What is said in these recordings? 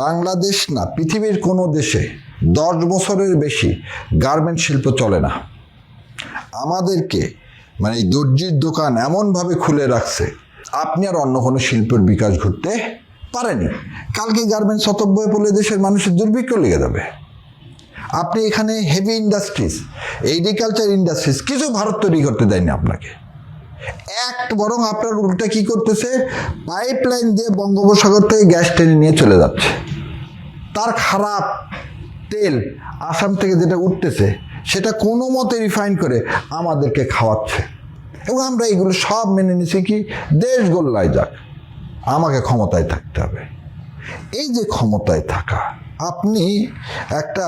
বাংলাদেশ না, পৃথিবীর কোনো দেশে 10 বছরের বেশি গার্মেন্ট শিল্প চলে না। আমাদেরকে মানে এই দর্জির দোকান এমনভাবে খুলে রাখছে, আপনি আর অন্য কোনো শিল্পের বিকাশ ঘটতে পারেনি। কালকে গার্মেন্টস হতব্যয় পড়লে দেশের মানুষের দুর্ভিক্ষ লেগে যাবে। আপনি এখানে হেভি ইন্ডাস্ট্রিজ, এগ্রিকালচার ইন্ডাস্ট্রিজ কিছু ভারত তৈরি করতে দেয়নি আপনাকে। বরং আপনার উল্টা কি করতেছে, পাইপলাইন দিয়ে বঙ্গোপসাগর থেকে গ্যাস টেনে নিয়ে চলে যাচ্ছে। তার খারাপ তেল আসাম থেকে যেটা উঠতেছে সেটা কোনো মতে রিফাইন করে আমাদেরকে খাওয়াচ্ছে, এবং আমরা এগুলো সব মেনে নিছি কি দেশ গোল্লায় যাক, আমাকে ক্ষমতায় থাকতে হবে। এই যে ক্ষমতায় থাকা, আপনি একটা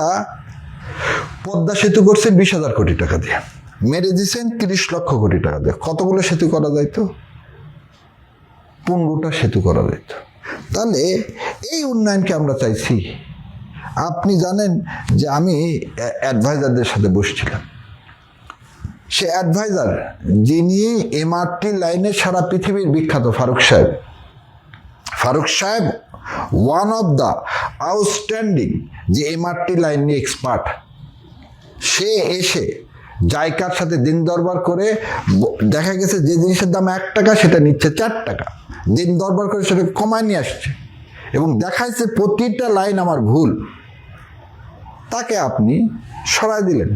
পদ্মা সেতু করছেন 20,000 কোটি টাকা দিয়ে, মেরে দিচ্ছেন 30 লক্ষ কোটি টাকা দিয়ে। কতগুলো সেতু করা যাইতো? 15টা সেতু করা যাইতো। তাহলে এই উন্নয়নকে আমরা চাইছি। আপনি জানেন যে আমি অ্যাডভাইজারদের সাথে বসছিলাম, সে অ্যাডভাইজার যিনি এমআরটি লাইনে সারা পৃথিবীর বিখ্যাত ফারুক সাহেব ওয়ান অফ দ্য আউটস্ট্যান্ডিং যে এমআরটি লাইন নিয়ে এক্সপার্ট, সে এসে জায়কার সাথে দিন দরবার করে দেখা গেছে যে জিনিসের দাম 1 টাকা সেটা নিচ্ছে 4 টাকা, দিন দরবার করে সেটা কমায় নিয়ে আসছে এবং দেখাইছে প্রতিটা লাইন আমার ভুল। তাকে আপনি সরায় দিলেন।